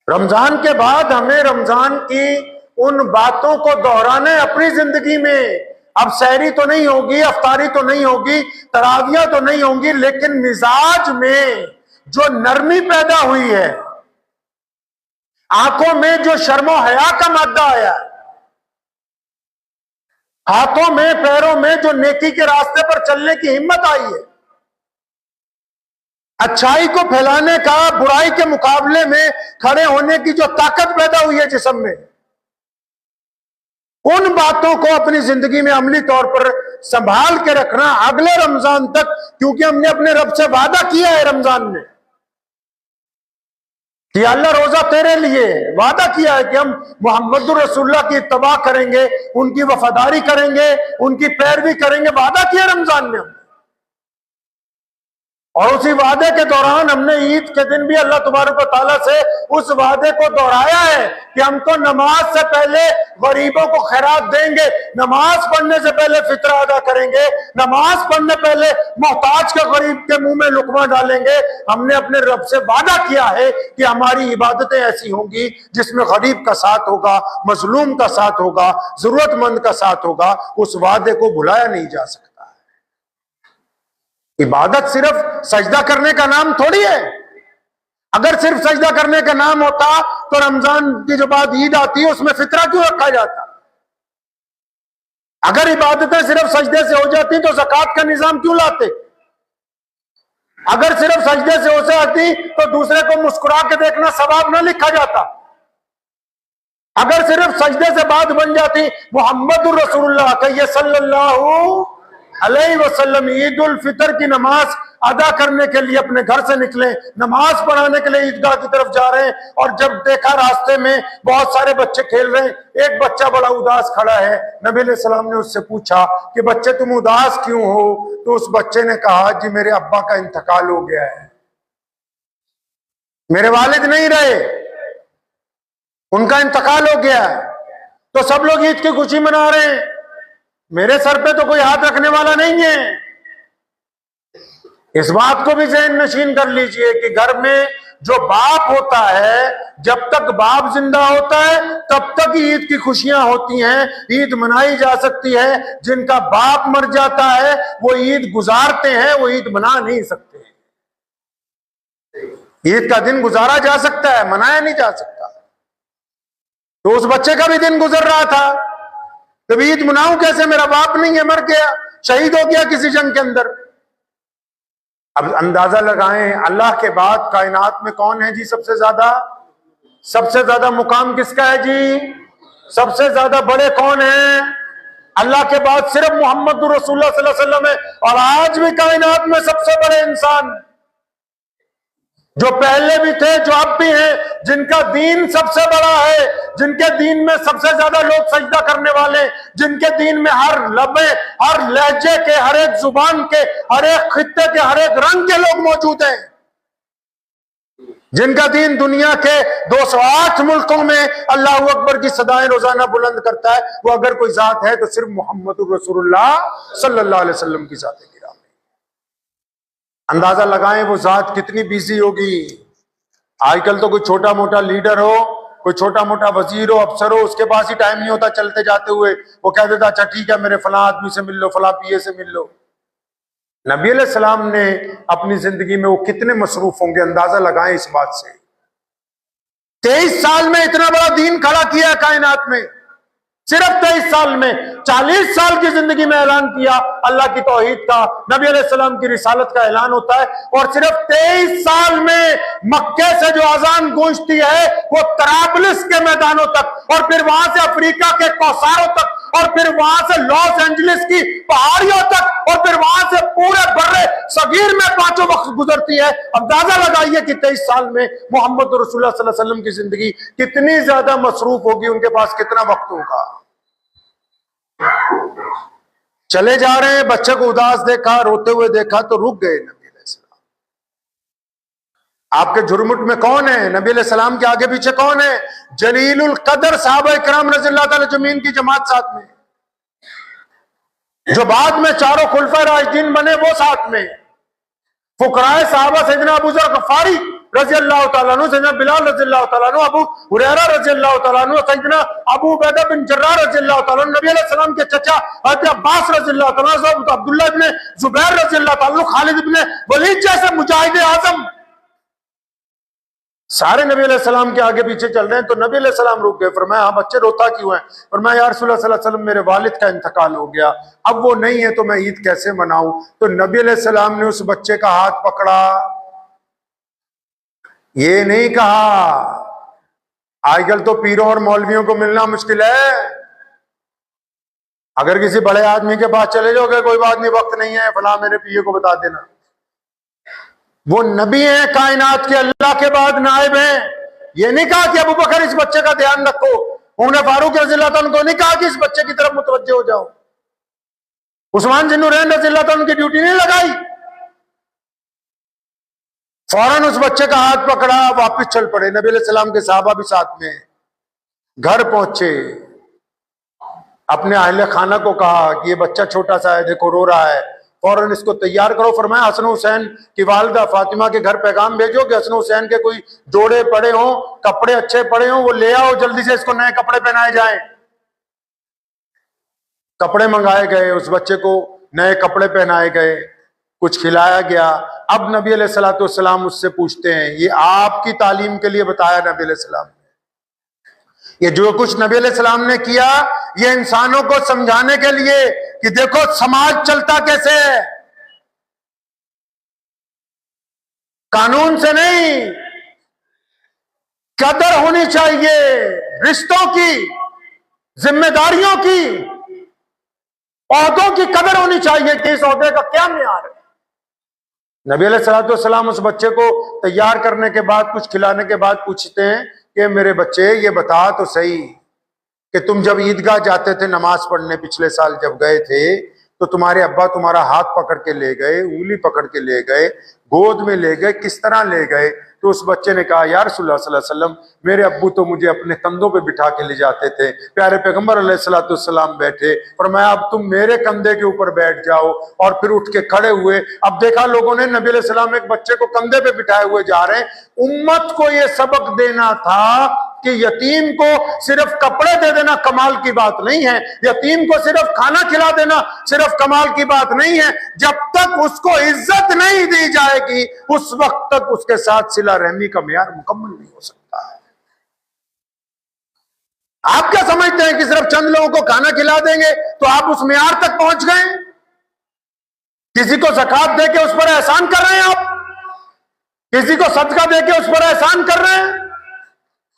रमजान के बाद हमें रमजान की उन बातों को दोहराना है अपनी जिंदगी में। अब सहरी तो नहीं होगी, अफ्तारी तो नहीं होगी, तरावियां तो नहीं होंगी, लेकिन मिजाज में जो नरमी पैदा हुई है, आंखों में जो शर्मो हया का मादा आया, हाथों में पैरों में जो नेकी के रास्ते पर चलने की हिम्मत आई है, अच्छाई को फैलाने का, बुराई के मुकाबले में खड़े होने की जो ताकत पैदा हुई है जिस्म में, उन बातों को अपनी जिंदगी में अमली तौर पर संभाल के रखना अगले रमजान तक, क्योंकि हमने अपने रब से वादा किया है रमजान में कि अल्लाह रोजा तेरे लिए, वादा किया है कि हम मोहम्मद रसूलुल्लाह की इत्तबा करेंगे, उनकी वफादारी करेंगे, उनकी पैरवी करेंगे, वादा किया रमजान में। और उसी वादे के दौरान हमने ईद के दिन भी अल्लाह तबारक व तआला से उस वादे को दोहराया है कि हम तो नमाज से पहले गरीबों को खैरात देंगे, नमाज पढ़ने से पहले फितरा अदा करेंगे, नमाज पढ़ने पहले मोहताज के गरीब के मुंह में लुकमा डालेंगे। हमने अपने रब से वादा किया है कि हमारी इबादतें ऐसी होंगी जिसमें गरीब का साथ होगा, मजलूम का साथ होगा, जरूरतमंद का साथ होगा। उस वादे को भुलाया नहीं जा सकता। इबादत सिर्फ सजदा करने का नाम थोड़ी है। अगर सिर्फ सजदा करने का नाम होता तो रमजान की जो बाद ईद आती है उसमें फितरा क्यों रखा जाता? अगर इबादतें सिर्फ सजदे से हो जाती तो ज़कात का निजाम क्यों लाते? अगर सिर्फ सजदे से हो जाती तो दूसरे को मुस्कुरा के देखना सवाब ना लिखा जाता। अगर सिर्फ सजदे से बात बन जाती मोहम्मद रसूलुल्लाह कहिए सल्लल्लाहु अलैहि वसल्लम ईद उल फितर की नमाज अदा करने के लिए अपने घर से निकले, नमाज पढ़ाने के लिए ईदगाह की तरफ जा रहे हैं, और जब देखा रास्ते में बहुत सारे बच्चे खेल रहे हैं, एक बच्चा बड़ा उदास खड़ा है, नबी अलैहि सलाम ने उससे पूछा कि बच्चे तुम उदास क्यों हो? तो उस बच्चे ने कहा जी मेरे अब्बा का इंतकाल हो गया है, मेरे वालिद नहीं रहे, उनका इंतकाल हो गया है, तो सब लोग ईद की खुशी मना रहे हैं, मेरे सर पे तो कोई हाथ रखने वाला नहीं है। इस बात को भी ज़हन नशीन कर लीजिए कि घर में जो बाप होता है, जब तक बाप जिंदा होता है तब तक ईद की खुशियां होती हैं, ईद मनाई जा सकती है। जिनका बाप मर जाता है वो ईद गुजारते हैं, वो ईद मना नहीं सकते। ईद का दिन गुजारा जा सकता है, मनाया नहीं जा सकता। तो उस बच्चे का भी दिन गुजर रहा था, तो ईद मनाऊं कैसे? मेरा बाप नहीं है, मर गया, शहीद हो गया किसी जंग के अंदर। अब अंदाजा लगाएं अल्लाह के बाद कायनात में कौन है जी सबसे ज्यादा मुकाम किसका है जी? सबसे ज्यादा बड़े कौन हैं? अल्लाह के बाद सिर्फ मोहम्मद रसूलुल्लाह सल्लल्लाहु अलैहि वसल्लम है। और आज भी कायनात में सबसे बड़े इंसान जो पहले भी थे, जो अब भी हैं, जिनका दीन सबसे बड़ा है, जिनके दीन में सबसे ज्यादा लोग सजदा करने वाले, जिनके दीन में हर लबे, हर लहजे के, हर एक जुबान के, हर एक खित्ते के, हर एक रंग के लोग मौजूद हैं, जिनका दीन दुनिया के 208 मुल्कों में अल्लाह अकबर की सदाएं रोजाना बुलंद करता है, वो अगर कोई जात है तो सिर्फ मोहम्मद रसूलुल्लाह सल्लल्लाहु अलैहि वसल्लम की जात है। अंदाजा लगाएं वो जात कितनी बिजी होगी। आजकल तो कोई छोटा मोटा लीडर हो, कोई छोटा मोटा वजीर हो, अफसर हो, उसके पास ही टाइम नहीं होता चलते जाते हुए वो कह देता अच्छा ठीक है मेरे फला आदमी से मिल लो, फला पीए से मिल लो। नबी अलैहि सलाम ने अपनी जिंदगी में वो कितने मसरूफ होंगे, अंदाजा लगाएं इस बात से। 23 साल में इतना बड़ा दीन खड़ा किया है कायनात में, सिर्फ 23 साल में। 40 साल की जिंदगी में ऐलान किया अल्लाह की तौहीद का, नबी अलैहि सलाम की रिसालत का ऐलान होता है, और सिर्फ 23 साल में मक्के से जो अजान गूंजती है वो तराबलिस के मैदानों तक, और फिर वहां से अफ्रीका के कौसारों तक, और फिर वहां से लॉस एंजलिस की पहाड़ियों तक, और फिर वहां से पूरे बर्रे सगीर में पांचों वक्त गुजरती है। अंदाजा लगाइए कि 23 साल में मोहम्मद रसूलुल्लाह सल्लल्लाहु अलैहि वसल्लम की जिंदगी कितनी ज्यादा मसरूफ होगी, उनके पास कितना वक्त होगा। चले जा रहे हैं, बच्चे को उदास देखा, रोते हुए देखा तो रुक गए। नबी अलैहि सलाम आपके झुरमुट में कौन है? नबी अलैहि सलाम के आगे पीछे कौन है? जलीलुल कदर साहबा इकराम रज़ियल्लाहु ताला अजमईन की जमात साथ में, जो बाद में चारों खुलफा राशिदीन बने वो साथ में, फुकराए साहबा सैयदना अबू ज़र गफ़ारी रजी अल्लाह तआला अन्हु, सैयदना बिलाल रजी अल्लाह तआला अन्हु, अबू हुरैरा रजी अल्लाह तआला अन्हु, सैयदना अबू उबैदा बिन जर्राह रजी अल्लाह तआला अन्हु, नबी अलैहि सलाम के चचा हज़रत अब्बास रजी अल्लाह तआला अन्हु, अब्दुल्लाह इब्न जुबैर रजी अल्लाह तआला अन्हु, खालिद इब्न वलीद जैसे मुजाहिद आजम सारे नबी अलैहि सलाम के आगे पीछे चल रहे हैं। तो नबी अलैहि सलाम रुक गए। फरमाया हाँ बच्चे रोता क्यों है? फरमाया या रसूलुल्लाह सल्लल्लाहु अलैहि वसल्लम मेरे वालिद का इंतकाल हो गया, अब वो नहीं है तो मैं ईद कैसे मनाऊं? तो नबी अलैहि सलाम ने उस बच्चे का हाथ पकड़ा, ये नहीं कहा आजकल तो पीरों और मौलवियों को मिलना मुश्किल है, अगर किसी बड़े आदमी के पास चले जाओगे कोई बात नहीं, वक्त नहीं है, फला मेरे पिए को बता देना। वो नबी हैं कायनात के, अल्लाह के बाद नायब हैं। ये नहीं कहा कि अबू बकर इस बच्चे का ध्यान रखो, उमर फारूक रज़ियल्लाहु अन्हु को नहीं कहा कि इस बच्चे की तरफ मुतवज्जो हो जाओ, उस्मान ज़ुन्नुरैन रज़ियल्लाहु अन्हु की ड्यूटी नहीं लगाई, फौरन उस बच्चे का हाथ पकड़ा, वापस चल पड़े। नबी अलैहि सलाम के सहाबा भी साथ में। घर पहुंचे, अपने अहले खाना को कहा कि ये बच्चा छोटा सा है, देखो रो रहा है, फौरन इसको तैयार करो। फरमाया हसन हुसैन की वालिदा फातिमा के घर पैगाम भेजो कि हसन हुसैन के कोई जोड़े पड़े हों, कपड़े अच्छे पड़े हों, वो ले आओ, जल्दी से इसको नए कपड़े पहनाए जाएं। कपड़े मंगाए गए, उस बच्चे को नए कपड़े पहनाए गए, कुछ खिलाया गया। अब नबी अलैहिस्सलातु वस्सलाम उससे पूछते हैं, ये आपकी तालीम के लिए बताया नबी अलैहिस्सलाम ने, ये जो कुछ नबी अलैहिस्सलाम ने किया ये इंसानों को समझाने के लिए कि देखो समाज चलता कैसे है, कानून से नहीं, कदर होनी चाहिए रिश्तों की, जिम्मेदारियों की, ओहदों की कदर होनी चाहिए कि इस ओहदे का क्या मियार है। नबी अलैहिस्सलातु वस्सलाम उस बच्चे को तैयार करने के बाद, कुछ खिलाने के बाद पूछते हैं कि मेरे बच्चे ये बता तो सही कि तुम जब ईदगाह जाते थे नमाज पढ़ने, पिछले साल जब गए थे तो तुम्हारे अब्बा तुम्हारा हाथ पकड़ के ले गए, उंगली पकड़ के ले गए, गोद में ले गए, किस तरह ले गए? तो उस बच्चे ने कहा या रसूलुल्लाह सल्लल्लाहु अलैहि वसल्लम, मेरे अब्बू तो मुझे अपने कंधों पे बिठा के ले जाते थे, प्यारे पैगंबर अलैहिस्सलातु वस्सलाम बैठे, फरमाया अब तुम मेरे कंधे के ऊपर बैठ जाओ, और फिर उठ के खड़े हुए। अब देखा लोगों ने नबी अलैहि सलाम एक बच्चे को कंधे पे बिठाए हुए जा रहे हैं। उम्मत को यह सबक देना था कि यतीम को सिर्फ कपड़े दे देना कमाल की बात नहीं है, यतीम को सिर्फ खाना खिला देना सिर्फ कमाल की बात नहीं है, जब तक उसको इज्जत नहीं दी जाएगी उस वक्त तक उसके साथ सिला रहमी का मियार मुकम्मल नहीं हो सकता है। आप क्या समझते हैं कि सिर्फ चंद लोगों को खाना खिला देंगे तो आप उस मियार तक पहुंच गए? किसी को ज़कात दे के उस पर एहसान कर रहे हैं आप, किसी को सदका दे के उस पर एहसान कर रहे हैं।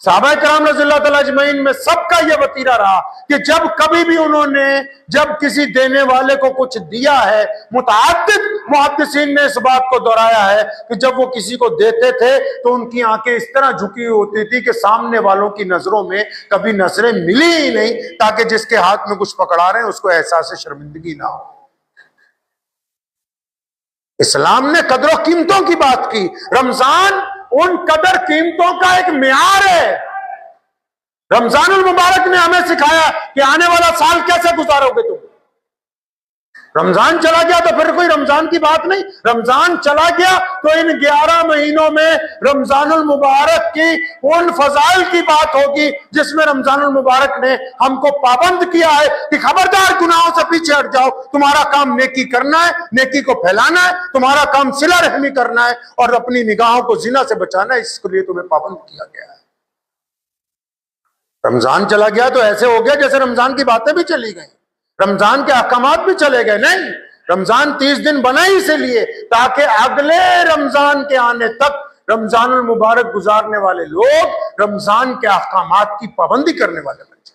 सहाबा किराम रज़ियल्लाहु तआला अजमईन में सबका यह वतीरा रहा कि जब कभी भी उन्होंने जब किसी देने वाले को कुछ दिया है, मुतअद्दिद मुहद्दिसीन ने इस बात को दोहराया है कि जब वो किसी को देते थे तो उनकी आंखें इस तरह झुकी होती थी कि सामने वालों की नजरों में कभी नजरें मिली ही नहीं, ताकि जिसके हाथ में कुछ पकड़ा रहे हैं उसको एहसास शर्मिंदगी ना हो। इस्लाम ने कदरों कीमतों की बात की। रमजान उन कदर कीमतों का एक मियार है। रमजानुल मुबारक ने हमें सिखाया कि आने वाला साल कैसे गुजारोगे तुम। रमजान चला गया तो फिर कोई रमजान की बात नहीं, रमजान चला गया तो इन 11 महीनों में रमजानुल मुबारक की उन फजाइल की बात होगी जिसमें रमजानुल मुबारक ने हमको पाबंद किया है कि खबरदार गुनाहों से पीछे हट जाओ, तुम्हारा काम नेकी करना है, नेकी को फैलाना है, तुम्हारा काम सिला रहमी करना है और अपनी निगाहों को जिना से बचाना है, इसके लिए तुम्हें पाबंद किया गया है। रमजान चला गया तो ऐसे हो गया जैसे रमजान की बातें भी चली गई, रमजान के अहकामात भी चले गए। नहीं, रमजान 30 दिन बना ही इसलिए ताकि अगले रमजान के आने तक रमजानुल मुबारक गुजारने वाले लोग रमजान के अहकामात की पाबंदी करने वाले बन जाए।